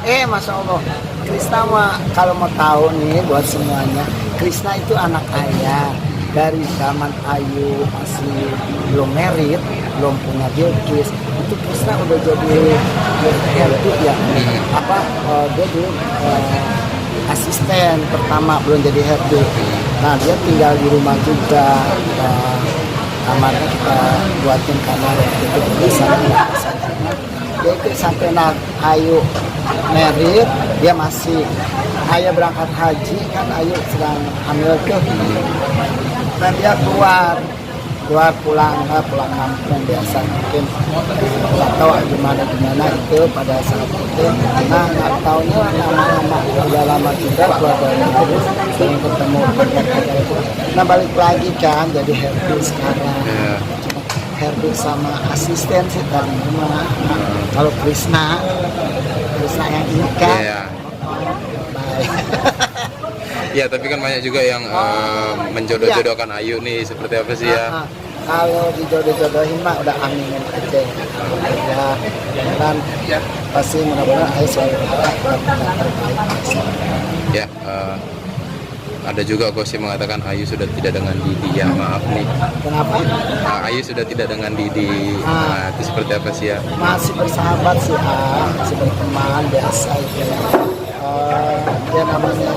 Masya Allah, Krisna mah kalau mau tahu nih buat semuanya, Krisna itu anak ayah. Dari zaman Ayu masih belum merit, belum punya Bilqis, itu Krisna udah jadi herdu ya. Dia dulu asisten pertama, belum jadi herdu. Nah, dia tinggal di rumah juga. Kamarnya kita buatin kamar itu biasanya. Dia itu sampai Ayu merit, dia masih ayah berangkat haji kan, Ayu sedang hamil tuh. Dan dia keluar pulang kampung biasa, mungkin nggak tahu gimana itu pada saat itu. Nah, nggak taunya lama-lama udah lama juga keluar dari itu, sering ketemu. Nah, balik lagi kan jadi herdu sekarang. Herdu sama asisten sih tadi rumah. Kalau Krisna yang ini kan. Ya, tapi kan banyak juga yang menjodoh-jodohkan Ayu nih, seperti apa sih ya? Kalau dijodoh-jodohin mah udah aminin aja. Ya, dan pasti mudah-mudahan Ayu selalu ya. Ada juga gosip mengatakan Ayu sudah tidak dengan Didi, ya maaf nih. Kenapa? Ayu sudah tidak dengan Didi. Itu seperti apa sih ya? Masih bersahabat sih, masih berteman biasa itu ya. Dia namanya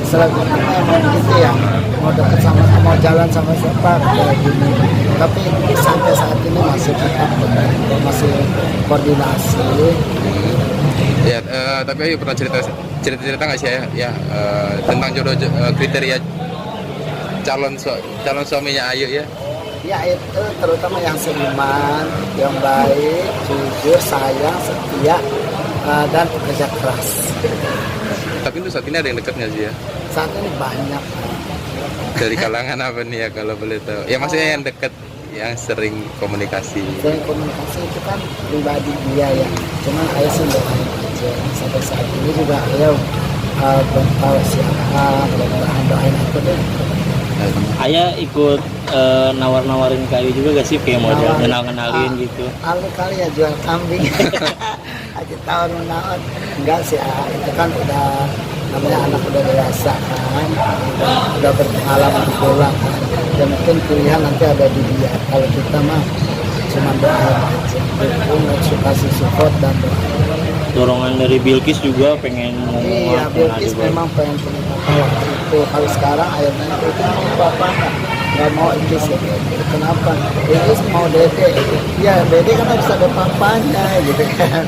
selanjutnya emang gitu ya, mau dekat sama, mau jalan sama siapa kayak gini. Tapi sampai saat ini masih tetap masih koordinasi. Ya, tapi Ayu pernah cerita nggak sih ya tentang jodoh, kriteria calon suaminya Ayu ya? Ya, itu terutama yang seiman, yang baik, jujur, sayang, setia, dan pekerja keras. Tapi itu saat ini ada yang dekat nggak sih ya? Saat ini banyak. Dari kalangan apa nih ya kalau boleh tahu? Ya maksudnya yang dekat, yang sering komunikasi. Sering komunikasi itu kan pribadi dia ya. Cuman Ayah sih doain aja. Sampai saat ini juga Ayah belum tahu siapa, doain aku deh. Ayah ikut nawar-nawarin ke Ayu juga gak sih, kayak model kenal-kenalin gitu? Kali ya jual kambing. Aja tahun menawar. Enggak sih, itu kan udah namanya anak udah dewasa kan, udah berpengalaman pulang kan. Dan mungkin pilihan nanti ada di dia. Kalau kita mah cuma doain aja, dukung, kasih support dan doa. Dorongan dari Bilqis juga pengen ngomong. Iya, Bilqis memang pengen punya papa waktu itu. Kalau sekarang ayahnya itu mau bapak nggak mau Ikis ya. Kenapa? Ikis mau Dede. Iya, Dede kan harus ada papanya gitu kan.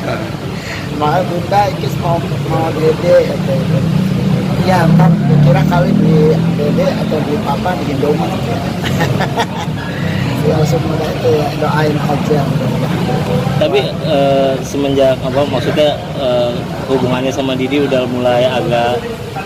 Mau bunda Ikis mau Dede gitu. Ya, ntar kira kali di Dede atau di papa di Indomie. Ya, semua itu ya, doain aja. Tapi semenjak maksudnya hubungannya sama Didi udah mulai agak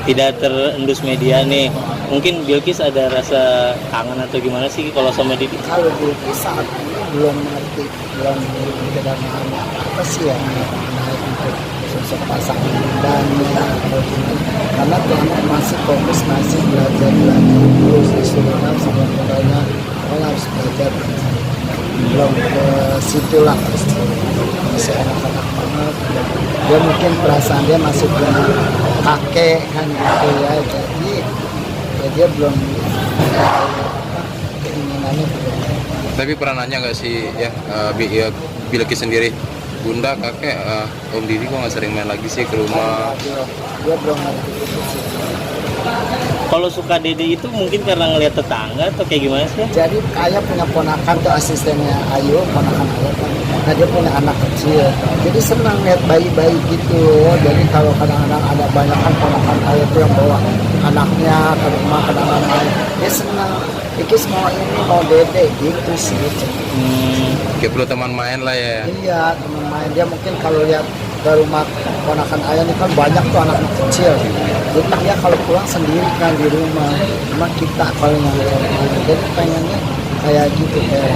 tidak terendus media nih. Mungkin Bilqis ada rasa kangen atau gimana sih kalau sama Didi? Kalau Bilqis saat ini belum ngerti, belum berbeda apa sih ya untuk sosok pasangan dan karena tuh masih fokus masih belajar terus disuruh sama orangnya harus belajar, belum ke situ lah, masih anak-anak banget. Dia mungkin perasaan dia masih punya kakek kan gitu ya, jadi ya dia belum keinginannya belum. Tapi pernah nanya nggak sih ya Bilqis sendiri, bunda, kakek, Om Didi kok nggak sering main lagi sih ke rumah? Dia belum ngerti itu sih. Kalau suka Dede itu mungkin karena ngelihat tetangga atau kayak gimana sih? Jadi Ayah punya ponakan tuh, asistennya Ayu, ponakan Ayah kan. Nah, dia punya anak kecil. Jadi senang lihat bayi-bayi gitu. Jadi kalau kadang-kadang ada banyak kan ponakan Ayah tuh yang bawa anaknya ke rumah, kadang-kadang Ayah. Dia senang. Ikis mau ini, mau Dede gitu sih. Kayak perlu teman main lah ya. Iya, teman main. Dia mungkin kalau lihat ke rumah ponakan Ayah ini kan banyak tuh anak kecil. Jadi dia kalau pulang sendiri kan di rumah. Cuma kita kalau yang jadi pengennya kayak gitu kayak.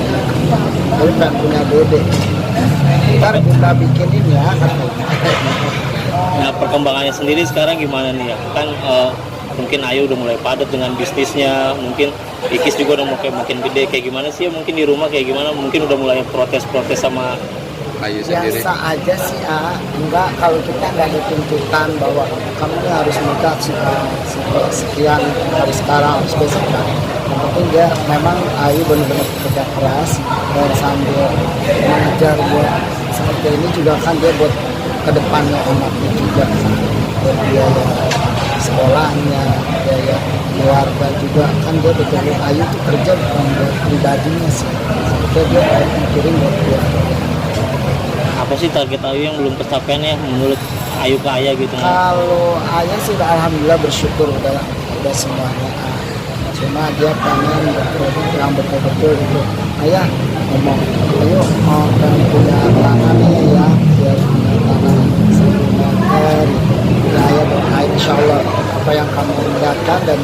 Jadi pengen punya Dede. Ntar kita bikinin ya kan. Nah, perkembangannya sendiri sekarang gimana nih ya? Kan mungkin Ayu udah mulai padat dengan bisnisnya, mungkin Ikis juga udah makin gede. Kayak gimana sih ya? Mungkin di rumah kayak gimana? Mungkin udah mulai protes-protes sama Ayu sendiri? Biasa aja sih, enggak, kalau kita nggak ada tuntutan bahwa kamu ini harus nikah sekian, harus sekarang, harus besok. Yang penting dia memang Ayu benar-benar kerja keras dan sambil mengajar buat seperti ini juga kan dia buat kedepannya anaknya juga kan, buat biaya sekolahnya, biaya keluarga juga kan, dia betul Ayu tuh kerja bukan buat pribadinya sih, sebetulnya dia mikirin buat keluarga. Apa sih target Ayu yang belum tercapai ya menurut Ayu ke Ayah gitu? Kalau Ayah sih udah alhamdulillah bersyukur udah semuanya. Cuma dia pengen berproduk yang betul-betul gitu. Ayah ngomong, ayo mau pengen punya tanah nih ya, biar punya tanah 1 meter. Ya Ayah doain insya Allah apa yang kamu indahkan dan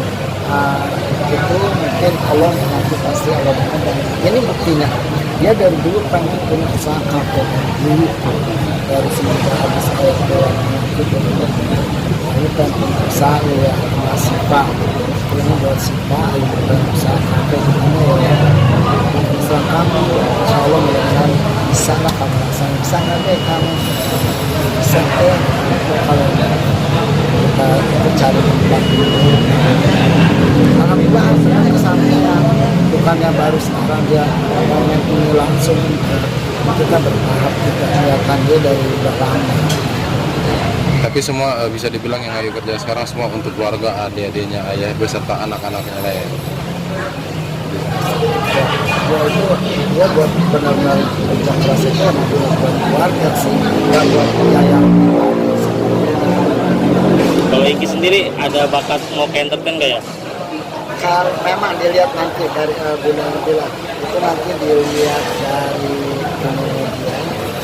itu mungkin Allah nanti pasti Allah berkata. Dan ini buktinya dia dari dulu pengen punya usaha kafe dulu dari semenjak habis ayah doang itu ini pengen punya usaha ya sama Sipa ini buat Sipa ayo pengen usaha kafe gimana ya usaha kamu insya Allah mudah-mudahan bisa lah kamu laksanakan, bisa nggak deh kamu bisa deh kalau kita cari tempat dulu. Alhamdulillah hasilnya sampai bukannya baru sekarang dia momen ini langsung, kita bertahap juga kelihatan dia dari udah lama. Tapi semua bisa dibilang yang Ayu kerja sekarang semua untuk keluarga, adik-adiknya Ayah beserta anak-anaknya lah ya. Ya itu dia buat benar-benar kerja keras itu emang buat keluarga sih, ya buat yang Kalau Iki sendiri ada bakat mau ke entertain nggak ya? kalau memang dilihat nanti dari bilang itu nanti dilihat dari kemudian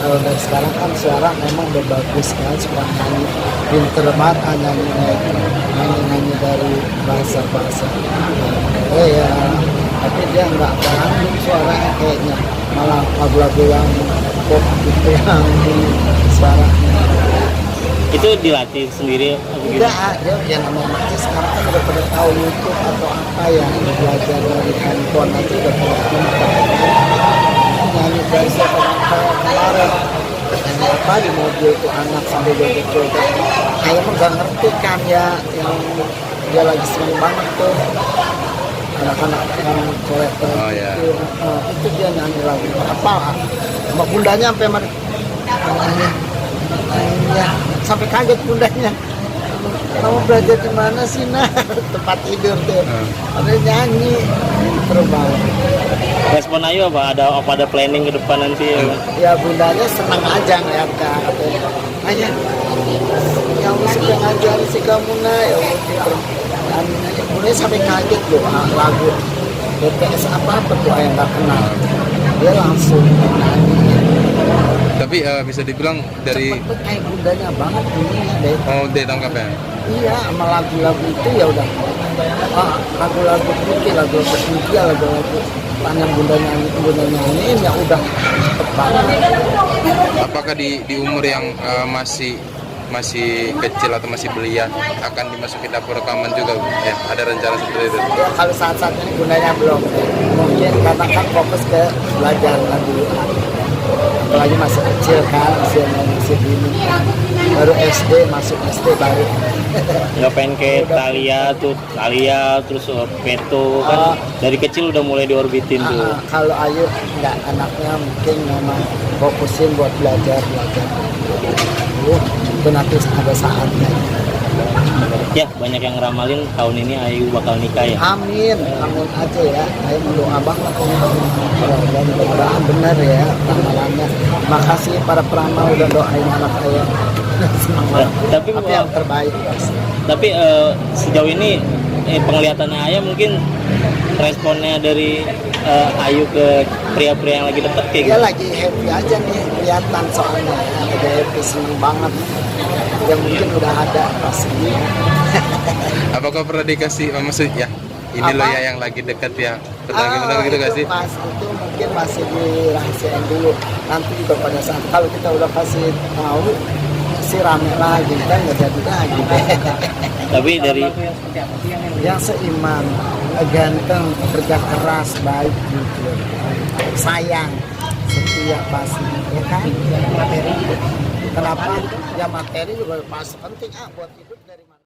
kalau dari sekarang kan suara memang udah bagus kan, suka nyanyi pinter banget nyanyi dari bahasa ya tapi dia nggak berani suaranya kayaknya, malah lagu-lagu yang pop gitu yang suaranya. Itu dilatih sendiri atau Udah gimana? ada yang namanya sekarang kan udah pada tahu YouTube atau apa ya, belajar dari handphone nanti udah pada pintar. Nyanyi dari siapa kayak kemarin nyanyi apa di mobil tuh anak sambil joget-joget. Ayah mah gak ngerti kan ya, yang dia lagi seneng banget tuh anak-anak yang kolektor itu. Itu dia nyanyi lagu apa sama bundanya sampai ya sampai kaget bundanya, kamu belajar di mana sih nah tempat tidur tuh ada nyanyi terbang. Respon Ayu apa? Ada planning ke depan nanti? Ya bundanya senang aja ngeliat kan, ayah yang sudah ngajari si kamu nah ya bundanya sampai kaget loh, lagu BTS apa tuh ayah nggak kenal, dia langsung nyanyi. Tapi bisa dibilang dari cepet kayak bundanya banget bunyinya deh. oh dia tangkap ya. Iya, sama lagu-lagu itu ya udah. Lagu-lagu putih, lagu-lagu India, lagu-lagu yang bunda nyanyiin ya udah cepet banget. Apakah di umur yang masih kecil atau masih belia akan dimasuki dapur rekaman juga? Ya, ada rencana seperti itu? Ya, kalau saat-saat ini bundanya belum. Mungkin karena kan fokus ke belajar dulu. Apalagi masih kecil kan, masih dini. Baru SD, masuk SD baru. Nggak pengen kayak Thalia terus Peto kan dari kecil udah mulai diorbitin tuh. Kalau Ayu nggak, anaknya mungkin memang fokusin buat belajar dulu. Itu nanti ada saatnya. Ya banyak yang ngeramalin tahun ini Ayu bakal nikah ya. Amin aja ya. Ayo mendoa banget mudah-mudahan benar ya ramalannya. Makasih para peramal udah doain anak saya. Tapi yang terbaik pasti. Tapi sejauh ini penglihatannya Ayah mungkin responnya dari Ayu ke pria-pria yang lagi deket kayak Dia gitu. lagi happy aja nih kelihatan soalnya, lagi happy, seneng banget. Ya mungkin udah ada pasti. Apakah pernah dikasih maksud ya ini loh ya yang lagi dekat ya, pernah gimana gitu gak sih? Itu mungkin masih dirahasiain dulu. Nanti juga pada saat kalau kita udah kasih tahu sih rame lagi kan nggak jadi lagi. Tapi dari Yang seiman, ganteng, kerja keras, baik jujur, sayang, setia pasti, ya kan? Materi. Kenapa? Ya materi juga pasti penting buat hidup.